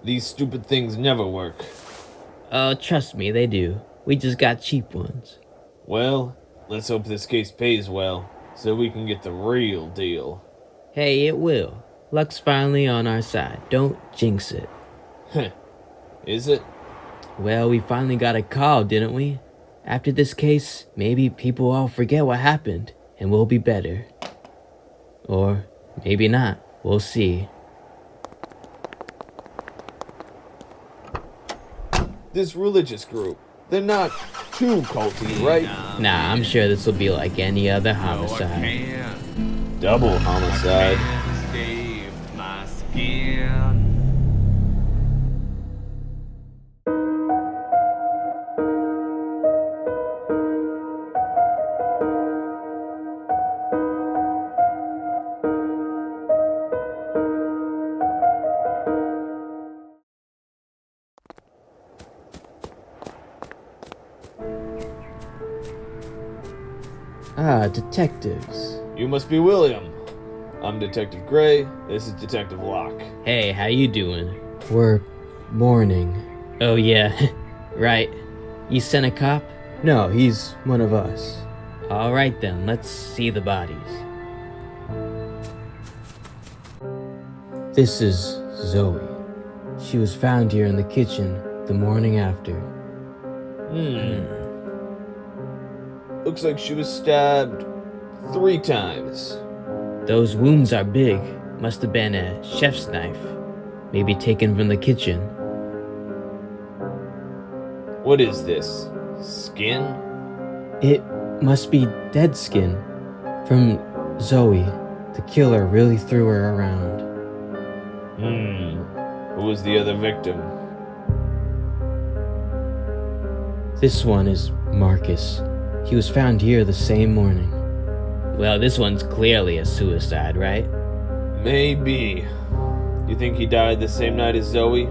These stupid things never work. Trust me, they do. We just got cheap ones. Well, let's hope this case pays well, so we can get the real deal. Hey, it will. Luck's finally on our side. Don't jinx it. Heh. Is it? Well, we finally got a call, didn't we? After this case, maybe people all forget what happened, and we'll be better. Or maybe not. We'll see. This religious group, they're not too culty, right? Nah, I'm sure this will be like any other homicide. Double homicide. Save my skin. Ah, detectives. You must be William. I'm Detective Gray. This is Detective Locke. Hey, how you doing? We're mourning. Oh yeah, right. You sent a cop? No, he's one of us. Alright then, let's see the bodies. This is Zoe. She was found here in the kitchen the morning after. Looks like she was stabbed 3 times. Those wounds are big. Must have been a chef's knife. Maybe taken from the kitchen. What is this? Skin? It must be dead skin. From Zoe. The killer really threw her around. Who was the other victim? This one is Marcus. He was found here the same morning. Well, this one's clearly a suicide, right? Maybe. You think he died the same night as Zoe?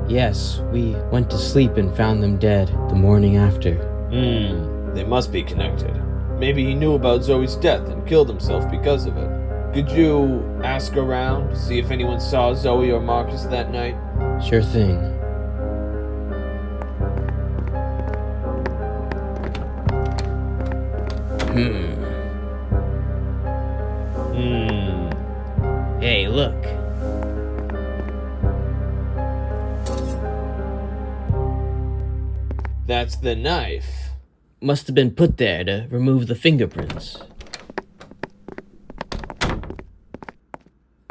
Yes, we went to sleep and found them dead the morning after. They must be connected. Maybe he knew about Zoe's death and killed himself because of it. Could you ask around, see if anyone saw Zoe or Marcus that night? Sure thing. Hey, look. That's the knife. Must have been put there to remove the fingerprints.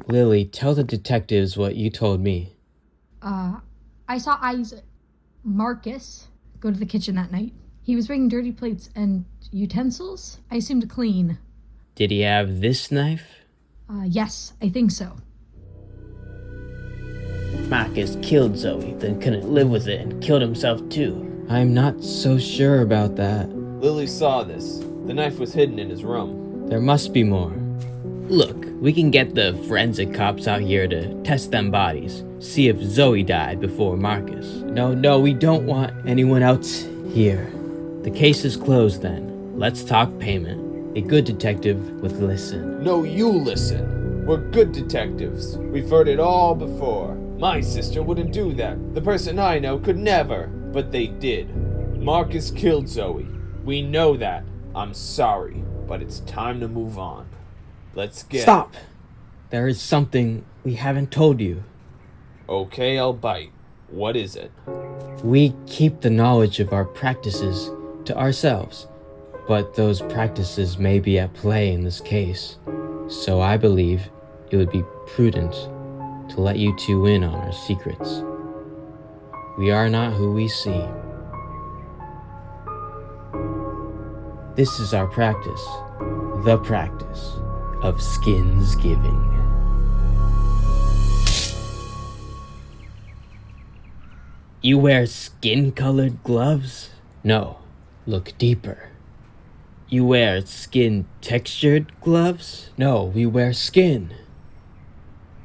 Lily, tell the detectives what you told me. I saw Marcus go to the kitchen that night. He was bringing dirty plates and utensils, I assumed clean. Did he have this knife? Yes, I think so. Marcus killed Zoe, then couldn't live with it and killed himself too. I'm not so sure about that. Lily saw this. The knife was hidden in his room. There must be more. Look, we can get the forensic cops out here to test them bodies. See if Zoe died before Marcus. No, we don't want anyone else here. The case is closed then. Let's talk payment. A good detective would listen. No, you listen. We're good detectives. We've heard it all before. My sister wouldn't do that. The person I know could never. But they did. Marcus killed Zoe. We know that. I'm sorry, but it's time to move on. Let's get... Stop! There is something we haven't told you. Okay, I'll bite. What is it? We keep the knowledge of our practices to ourselves, but those practices may be at play in this case. So I believe it would be prudent to let you two in on our secrets. We are not who we seem. This is our practice, the practice of skins giving. You wear skin-colored gloves? No, look deeper. You wear skin-textured gloves? No, we wear skin.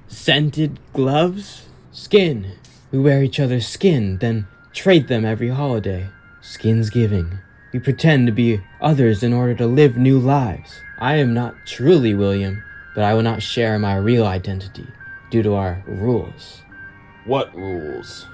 Scented gloves? Skin. We wear each other's skin, then trade them every holiday. Skinsgiving. We pretend to be others in order to live new lives. I am not truly William, but I will not share my real identity due to our rules. What rules?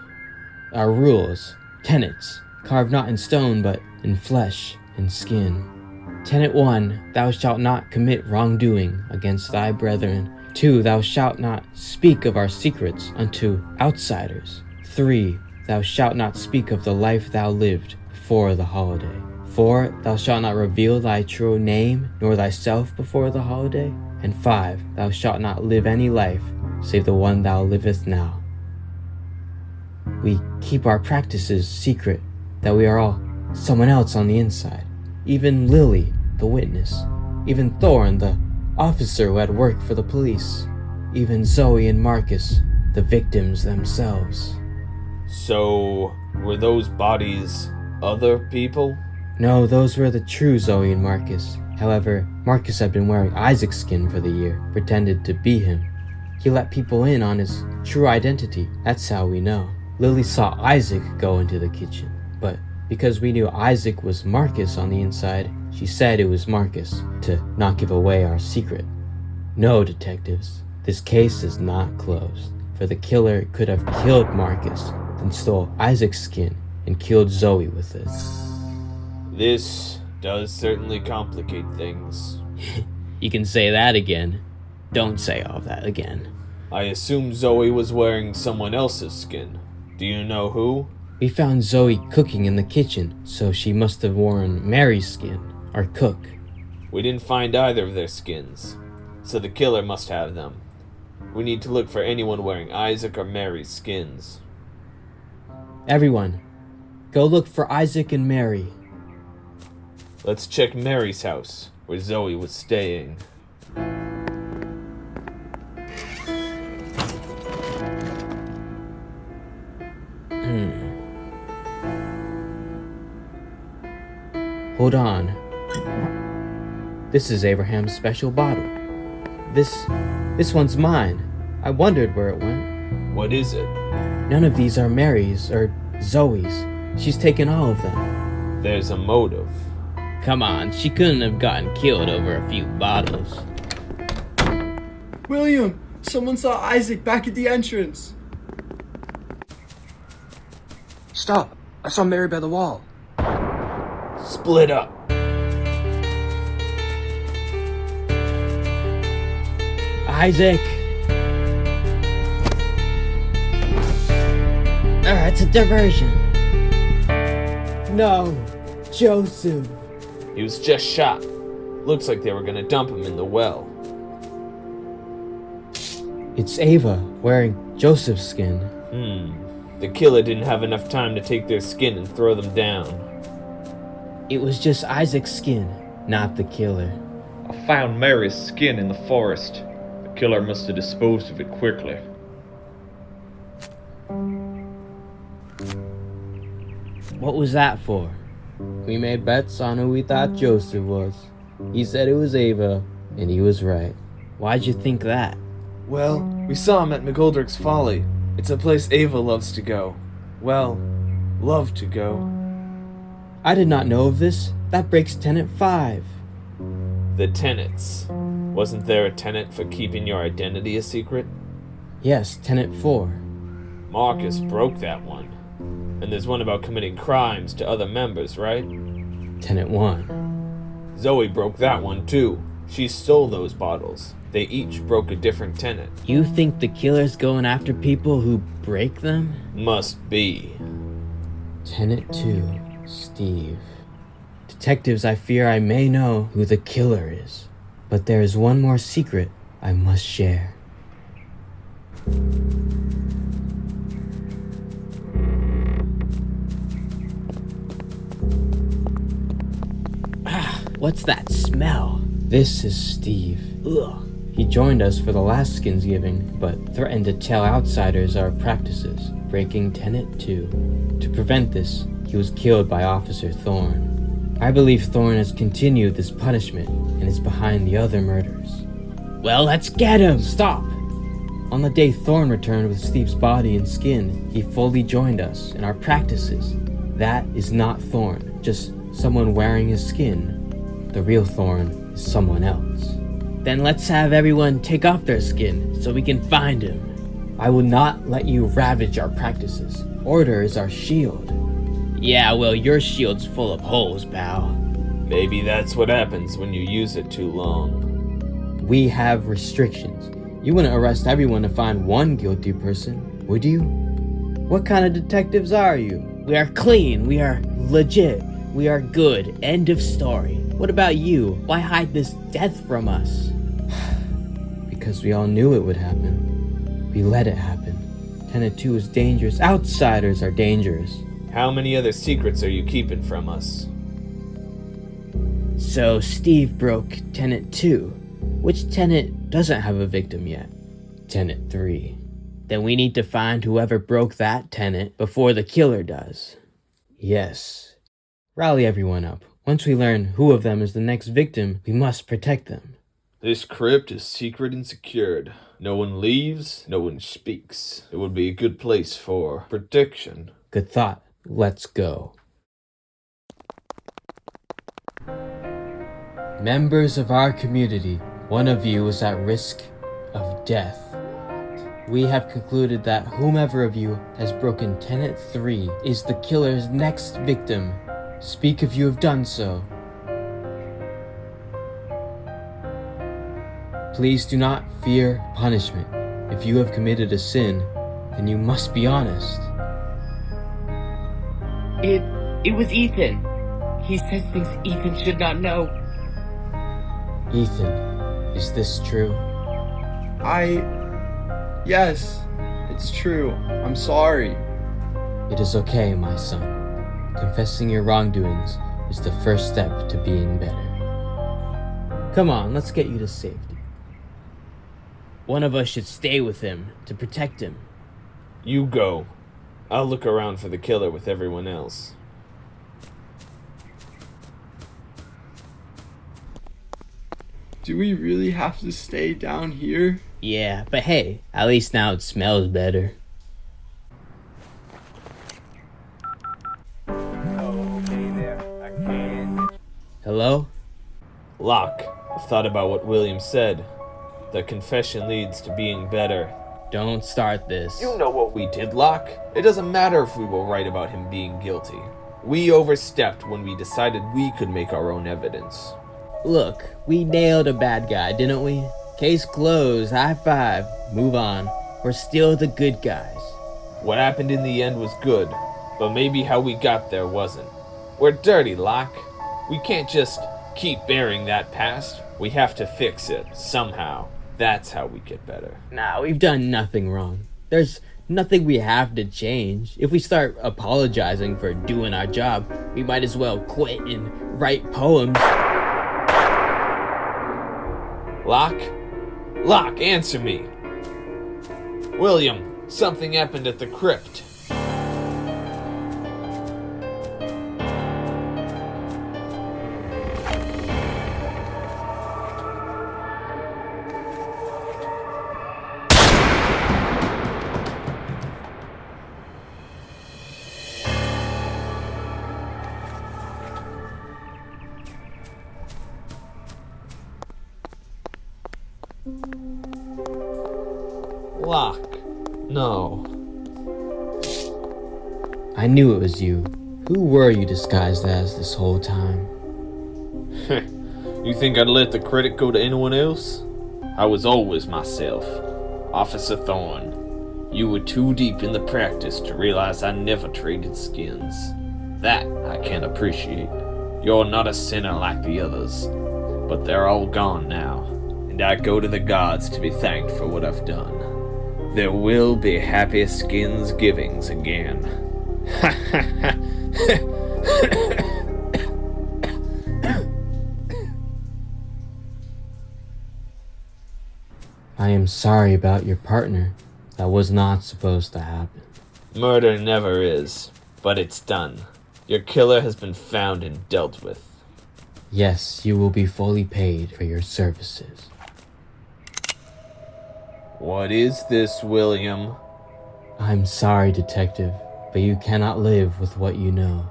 Our rules, tenets, carved not in stone but in flesh and skin. Tenet 1, thou shalt not commit wrongdoing against thy brethren. 2, thou shalt not speak of our secrets unto outsiders. 3, thou shalt not speak of the life thou lived before the holiday. 4, thou shalt not reveal thy true name nor thyself before the holiday. And 5, thou shalt not live any life save the one thou livest now. We keep our practices secret, that we are all someone else on the inside. Even Lily, the witness. Even Thorn, the officer who had worked for the police. Even Zoe and Marcus, the victims themselves. So, were those bodies other people? No, those were the true Zoe and Marcus. However, Marcus had been wearing Isaac's skin for the year, pretended to be him. He let people in on his true identity, that's how we know. Lily saw Isaac go into the kitchen, but because we knew Isaac was Marcus on the inside, she said it was Marcus to not give away our secret. No, detectives, this case is not closed, for the killer could have killed Marcus, then stole Isaac's skin and killed Zoe with it. This does certainly complicate things. You can say that again. Don't say all that again. I assume Zoe was wearing someone else's skin. Do you know who? We found Zoe cooking in the kitchen, so she must have worn Mary's skin, our cook. We didn't find either of their skins, so the killer must have them. We need to look for anyone wearing Isaac or Mary's skins. Everyone, go look for Isaac and Mary. Let's check Mary's house, where Zoe was staying. Hold on. This is Abraham's special bottle. This one's mine. I wondered where it went. What is it? None of these are Mary's or Zoe's. She's taken all of them. There's a motive. Come on, she couldn't have gotten killed over a few bottles. William, someone saw Isaac back at the entrance. Stop! I saw Mary by the wall. Split up. Isaac! It's a diversion. No, Joseph. He was just shot. Looks like they were gonna dump him in the well. It's Ava wearing Joseph's skin. The killer didn't have enough time to take their skin and throw them down. It was just Isaac's skin, not the killer. I found Mary's skin in the forest. The killer must have disposed of it quickly. What was that for? We made bets on who we thought Joseph was. He said it was Ava, and he was right. Why'd you think that? Well, we saw him at McGoldrick's Folly. It's a place Ava loves to go. Well, love to go. I did not know of this. That breaks Tenet 5. The tenets. Wasn't there a tenet for keeping your identity a secret? Yes, Tenet 4. Marcus broke that one. And there's one about committing crimes to other members, right? Tenet 1. Zoe broke that one too. She stole those bottles. They each broke a different tenet. You think the killer's going after people who break them? Must be. Tenet 2, Steve. Detectives, I fear I may know who the killer is. But there is one more secret I must share. What's that smell? This is Steve. Ugh. He joined us for the last Skinsgiving, but threatened to tell outsiders our practices, breaking Tenet 2. To prevent this, he was killed by Officer Thorne. I believe Thorne has continued this punishment and is behind the other murders. Well, let's get him! Stop! On the day Thorn returned with Steve's body and skin, he fully joined us in our practices. That is not Thorn, just someone wearing his skin. The real Thorn is someone else. Then let's have everyone take off their skin so we can find him. I will not let you ravage our practices. Order is our shield. Yeah, well, your shield's full of holes, pal. Maybe that's what happens when you use it too long. We have restrictions. You wouldn't arrest everyone to find one guilty person, would you? What kind of detectives are you? We are clean, we are legit, we are good, end of story. What about you? Why hide this death from us? Because we all knew it would happen. We let it happen. Tenet 2 is dangerous. Outsiders are dangerous. How many other secrets are you keeping from us? So Steve broke Tenet 2. Which Tenet doesn't have a victim yet? Tenet 3. Then we need to find whoever broke that Tenet before the killer does. Yes. Rally everyone up. Once we learn who of them is the next victim, we must protect them. This crypt is secret and secured. No one leaves, no one speaks. It would be a good place for protection. Good thought. Let's go. Members of our community, one of you is at risk of death. We have concluded that whomever of you has broken Tenet 3 is the killer's next victim. Speak if you have done so. Please do not fear punishment. If you have committed a sin, then you must be honest. It was Ethan. He says things Ethan should not know. Ethan, is this true? Yes, it's true. I'm sorry. It is okay, my son. Confessing your wrongdoings is the first step to being better. Come on, let's get you to safety. One of us should stay with him to protect him. You go. I'll look around for the killer with everyone else. Do we really have to stay down here? Yeah, but hey, at least now it smells better. Hello? Locke, I've thought about what William said. The confession leads to being better. Don't start this. You know what we did, Locke. It doesn't matter if we were right about him being guilty. We overstepped when we decided we could make our own evidence. Look, we nailed a bad guy, didn't we? Case closed, high five, move on. We're still the good guys. What happened in the end was good, but maybe how we got there wasn't. We're dirty, Locke. We can't just keep burying that past. We have to fix it, somehow. That's how we get better. Nah, we've done nothing wrong. There's nothing we have to change. If we start apologizing for doing our job, we might as well quit and write poems. Locke, answer me. William, something happened at the crypt. Locke, no. I knew it was you. Who were you disguised as this whole time? You think I'd let the credit go to anyone else? I was always myself. Officer Thorn. You were too deep in the practice to realize I never traded skins. That I can appreciate. You're not a sinner like the others. But they're all gone now, and I go to the gods to be thanked for what I've done. There will be happy skins givings again. I am sorry about your partner. That was not supposed to happen. Murder never is, but it's done. Your killer has been found and dealt with. Yes, you will be fully paid for your services. What is this, William? I'm sorry, Detective, but you cannot live with what you know.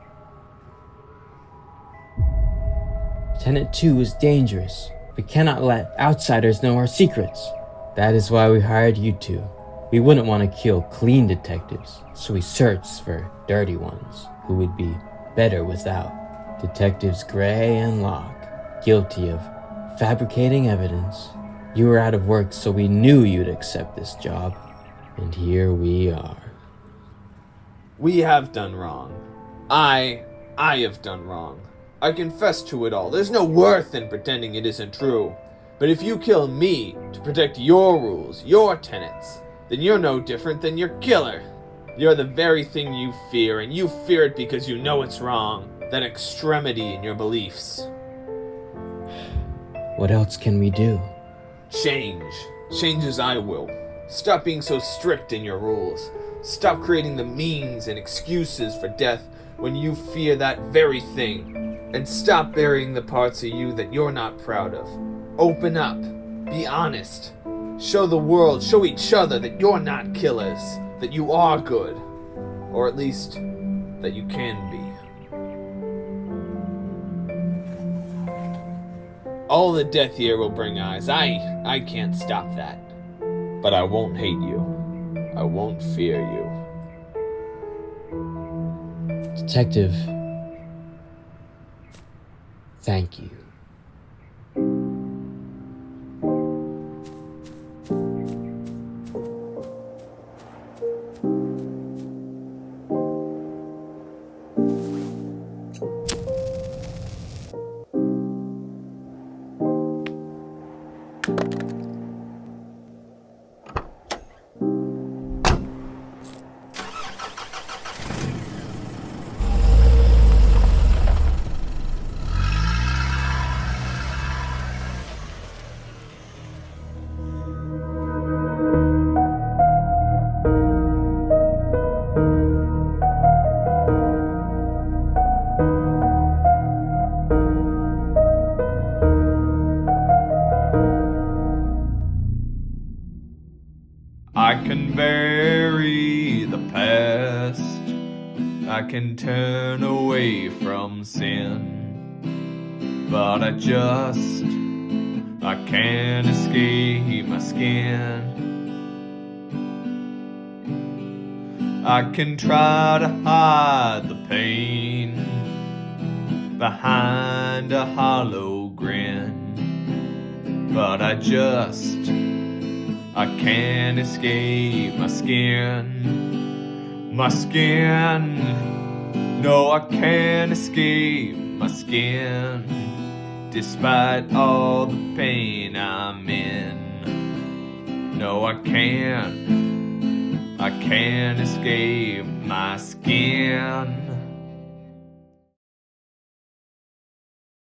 Tenant 2 is dangerous. We cannot let outsiders know our secrets. That is why we hired you two. We wouldn't want to kill clean detectives, so we searched for dirty ones who would be better without. Detectives Gray and Locke, guilty of fabricating evidence. You were out of work, so we knew you'd accept this job. And here we are. We have done wrong. I have done wrong. I confess to it all. There's no worth in pretending it isn't true. But if you kill me to protect your rules, your tenets, then you're no different than your killer. You're the very thing you fear, and you fear it because you know it's wrong. That extremity in your beliefs. What else can we do? Change. Change as I will. Stop being so strict in your rules. Stop creating the means and excuses for death when you fear that very thing. And stop burying the parts of you that you're not proud of. Open up. Be honest. Show the world, show each other that you're not killers. That you are good. Or at least, that you can be. All the death here will bring eyes. I can't stop that. But I won't hate you. I won't fear you. Detective, thank you. I can bury the past. I can turn away from sin. But I can't escape my skin. I can try to hide the pain behind a hollow grin. But I can't escape my skin. My skin. No, I can't escape my skin. Despite all the pain I'm in. No, I can't escape my skin.